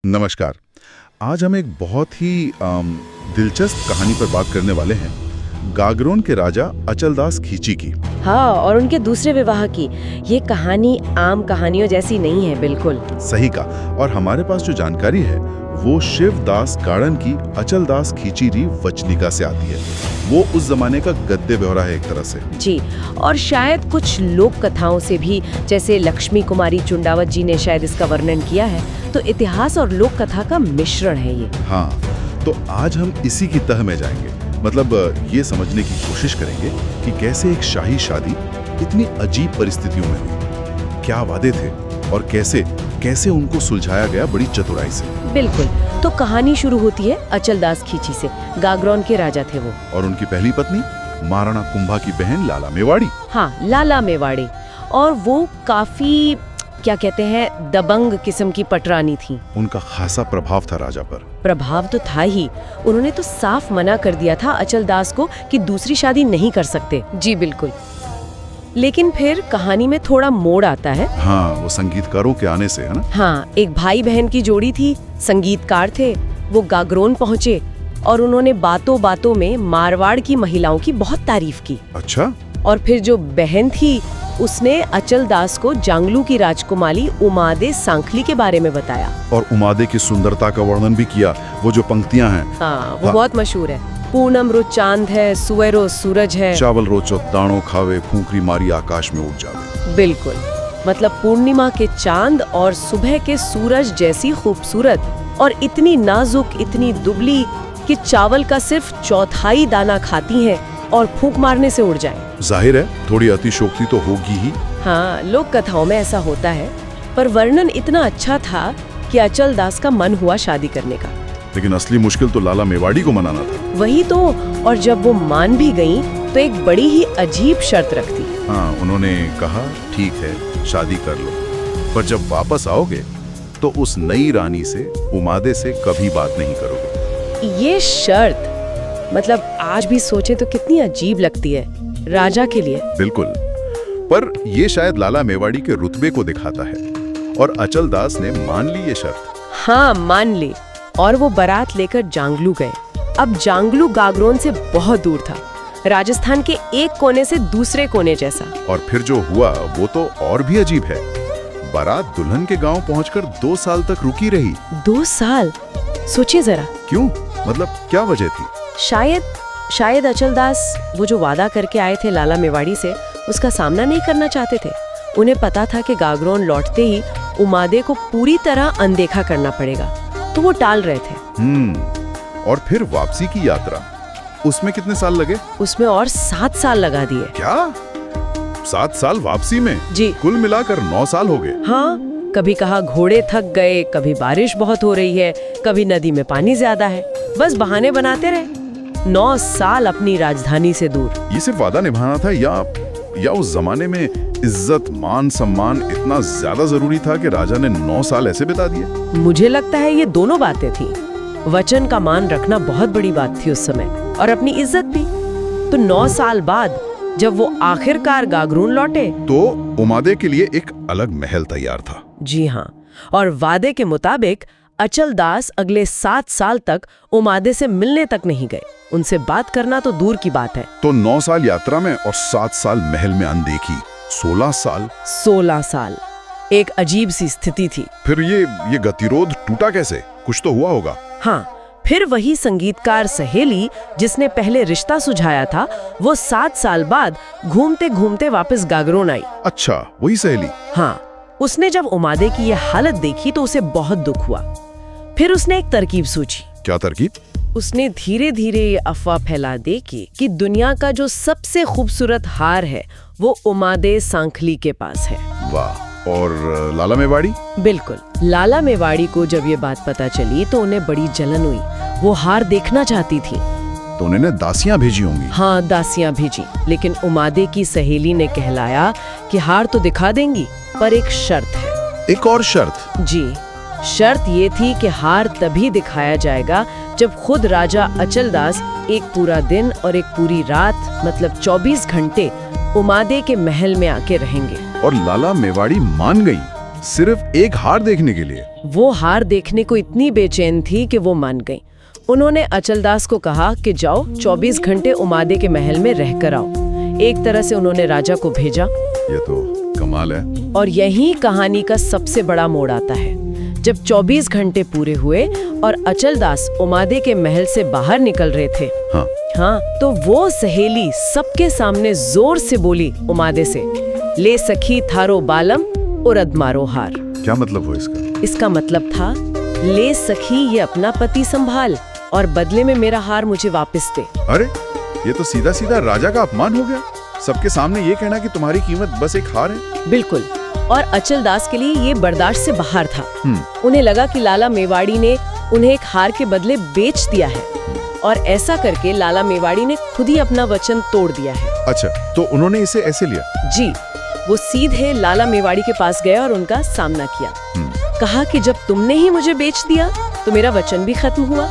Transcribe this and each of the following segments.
नमस्कार। आज हम एक बहुत ही दिलचस्प कहानी पर बात करने वाले हैं, गागरोन के राजा अचलदास खींची की। हाँ, और उनके दूसरे विवाह की। ये कहानी आम कहानियों जैसी नहीं है, बिल्कुल। सही का। और हमारे पास जो जानकारी है वो शिवदास गाड़न की अचलदास खींची वचनिका से आती है। वो उस जमाने का गद्य व्यवहार है एक तरह से। जी, और शायद कुछ लोक कथाओं से भी, जैसे लक्ष्मी कुमारी चुंडावत जी ने शायद इसका वर्णन किया है। तो इतिहास और लोक कथा का मिश्रण है ये। हाँ, तो आज हम इसी की तह में जाएंगे। मतलब ये समझने की कोशिश करेंगे कि कैसे एक शाही शादी इतनी अजीब परिस्थितियों में हुई, क्या वादे थे और कैसे कैसे उनको सुलझाया गया बड़ी चतुराई से। बिल्कुल। तो कहानी शुरू होती है अचलदास खींची से। गागरोन के राजा थे वो। और उनकी पहली पत्नी महाराणा कुंभा की बहन लाला मेवाड़ी। हाँ, लाला मेवाड़ी। और वो काफी, क्या कहते हैं, दबंग किस्म की पटरानी थी। उनका खासा प्रभाव था राजा पर। प्रभाव तो था ही। उन्होंने तो साफ मना कर दिया था अचलदास को कि दूसरी शादी नहीं कर सकते। जी बिल्कुल। लेकिन फिर कहानी में थोड़ा मोड़ आता है। हाँ, वो संगीतकारों के आने से, है ना? हाँ, एक भाई बहन की जोड़ी थी, संगीतकार थे। वो गागरोन पहुँचे और उन्होंने बातों बातों में मारवाड़ की महिलाओं की बहुत तारीफ की। अच्छा। और फिर जो बहन थी उसने अचलदास को जांगलू की राजकुमारी उमादे सांखली के बारे में बताया। और उमादे की सुंदरता का वर्णन भी किया। वो जो पंक्तियां हैं, हाँ, वो बहुत मशहूर है। पूनम रो चांद है, सुवेरो सूरज है, चावल रोचो दाणो खावे, फूंकरी मारी आकाश में उड़ जावे। बिल्कुल। मतलब पूर्णिमा के चांद और सुबह के सूरज जैसी खूबसूरत, और इतनी नाजुक, इतनी दुबली कि चावल का सिर्फ चौथाई दाना खाती हैं और फूंक मारने से उड़ जाएं। जाहिर है थोड़ी अतिशोक्ति तो होगी ही। हाँ, लोक कथाओं में ऐसा होता है। पर वर्णन इतना अच्छा था कि अचलदास का मन हुआ शादी करने का। लेकिन असली मुश्किल तो लाला मेवाड़ी को मनाना था। वही तो। और जब वो मान भी गईं, तो एक बड़ी ही अजीब शर्त रख दी। हाँ, उन्होंने कहा ठीक है शादी कर लो, पर जब वापस आओगे तो उस नई रानी से, उमादे से कभी बात नहीं करोगे। ये शर्त, मतलब आज भी सोचे तो कितनी अजीब लगती है राजा के लिए। बिल्कुल। पर ये शायद लाला मेवाड़ी के रुतबे को दिखाता है, और अचलदास ने मान ली ये शर्त। हाँ, मान ली। और वो बारात लेकर जांगलू गए। अब जांगलू गागरोन से बहुत दूर था, राजस्थान के एक कोने से दूसरे कोने जैसा। और फिर जो हुआ वो तो और भी अजीब है। बारात दुल्हन के गांव पहुंचकर 2 साल तक रुकी रही। 2 साल? सोचिए जरा। क्यों? मतलब क्या वजह थी? शायद अचलदास वो जो वादा करके आए थे लाला मेवाड़ी से, उसका सामना नहीं करना चाहते थे। उन्हें पता था कि गागरोन लौटते ही उमादे को पूरी तरह अनदेखा करना पड़ेगा, तो वो टाल रहे थे। और फिर वापसी की यात्रा, उसमें कितने साल लगे? उसमें और 7 साल लगा दिए। क्या? 7 साल वापसी में? जी। कुल मिलाकर 9 साल हो गए। हाँ, कभी कहा घोड़े थक गए, कभी बारिश बहुत हो रही है, कभी नदी में पानी ज्यादा है। बस बहाने बनाते रहे। 9 साल अपनी राजधानी से दूर। ये सिर्फ वादा निभाना था या उस जमाने में इज्जत, मान, सम्मान इतना ज्यादा जरूरी था कि राजा ने 9 साल ऐसे बिता दिए? मुझे लगता है ये दोनों बातें थी। वचन का मान रखना बहुत बड़ी बात थी उस समय, और अपनी इज्जत भी। तो 9 साल बाद जब वो आखिरकार गागरोन लौटे, तो उमादे के लिए एक अलग महल तैयार था। जी हाँ, और वादे के मुताबिक अचलदास अगले 7 साल तक उमादे से मिलने तक नहीं गए। उनसे बात करना तो दूर की बात है। तो 9 साल यात्रा में और 7 साल महल में अनदेखी, 16 साल। 16 साल। एक अजीब सी स्थिति थी। फिर ये गतिरोध टूटा कैसे? कुछ तो हुआ होगा। हाँ, फिर वही संगीतकार सहेली जिसने पहले रिश्ता सुझाया था, वो 7 साल बाद घूमते घूमते वापस गागरोन आई। अच्छा, वही सहेली? हाँ, उसने जब उमादे की ये हालत देखी तो उसे बहुत दुख हुआ। फिर उसने एक तरकीब सोची। क्या तरकीब? उसने धीरे धीरे ये अफवाह फैला दी कि दुनिया का जो सबसे खूबसूरत हार है वो उमादे सांखली के पास है। वाह। और लाला मेवाड़ी? बिल्कुल। लाला मेवाड़ी को जब ये बात पता चली तो उन्हें बड़ी जलन हुई। वो हार देखना चाहती थी। तो उन्होंने दासियां भेजी होंगी। हाँ, दासियां भेजी। लेकिन उमादे की सहेली ने कहलाया कि हार तो दिखा देंगी, पर एक शर्त है। एक और शर्त? जी, शर्त ये थी कि हार तभी दिखाया जाएगा जब खुद राजा अचलदास एक पूरा दिन और एक पूरी रात, मतलब 24 घंटे उमादे के महल में आके रहेंगे। और लाला मेवाड़ी मान गई सिर्फ एक हार देखने के लिए? वो हार देखने को इतनी बेचैन थी कि वो मान गई। उन्होंने अचलदास को कहा कि जाओ 24 घंटे उमादे के महल में रहकर आओ। एक तरह से उन्होंने राजा को भेजा। ये तो कमाल है। और यही कहानी का सबसे बड़ा मोड़ आता है। जब 24 घंटे पूरे हुए और अचलदास उमादे के महल से बाहर निकल रहे थे, हाँ, तो वो सहेली सबके सामने जोर से बोली उमादे से, ले सखी थारो बालम उरद मारो हार। क्या मतलब हुआ इसका? इसका मतलब था, ले सखी ये अपना पति संभाल और बदले में मेरा हार मुझे वापस दे। अरे ये तो सीधा सीधा राजा का अपमान हो गया। सबके सामने ये कहना कि तुम्हारी कीमत बस एक हार है। बिल्कुल। और अचलदास के लिए ये बर्दाश्त से बाहर था। उन्हें लगा कि लाला मेवाड़ी ने उन्हें एक हार के बदले बेच दिया है, और ऐसा करके लाला मेवाड़ी ने खुद ही अपना वचन तोड़ दिया है। अच्छा, तो उन्होंने इसे ऐसे लिया? जी, वो सीधे लाला मेवाड़ी के पास गया और उनका सामना किया। कहा कि जब तुमने ही मुझे बेच दिया तो मेरा वचन भी खत्म हुआ।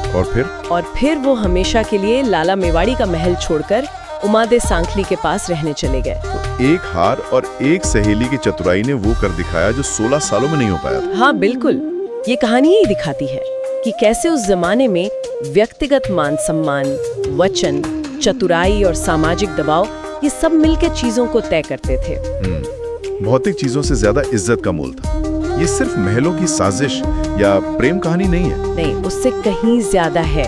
और फिर वो हमेशा के लिए लाला मेवाड़ी का महल छोड़कर उमादे सांखली के पास रहने चले गए। तो एक हार और एक सहेली की चतुराई ने वो कर दिखाया जो 16 सालों में नहीं हो पाया था। हाँ बिल्कुल, ये कहानी ही दिखाती है कि कैसे उस जमाने में व्यक्तिगत मान सम्मान, वचन, चतुराई और सामाजिक दबाव, ये सब मिलकर चीजों को तय करते थे। भौतिक चीजों से ज्यादा इज्जत का मोल था। ये सिर्फ महलों की साजिश या प्रेम कहानी नहीं है। नहीं, उससे कहीं ज्यादा है।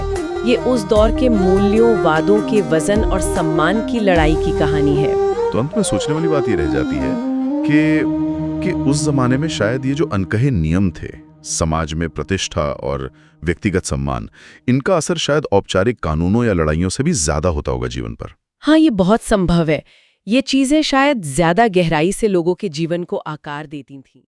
ये उस दौर के मूल्यों, वादों के वजन और सम्मान की लड़ाई की कहानी है। तो अंत में सोचने वाली बात ये रह जाती है कि उस जमाने में शायद ये जो अनकहे नियम थे, समाज में प्रतिष्ठा और व्यक्तिगत सम्मान, इनका असर शायद औपचारिक कानूनों या लड़ाइयों से भी ज्यादा होता होगा जीवन पर। हाँ, ये बहुत संभव है। ये चीजें शायद ज्यादा गहराई से लोगों के जीवन को आकार देती थीं।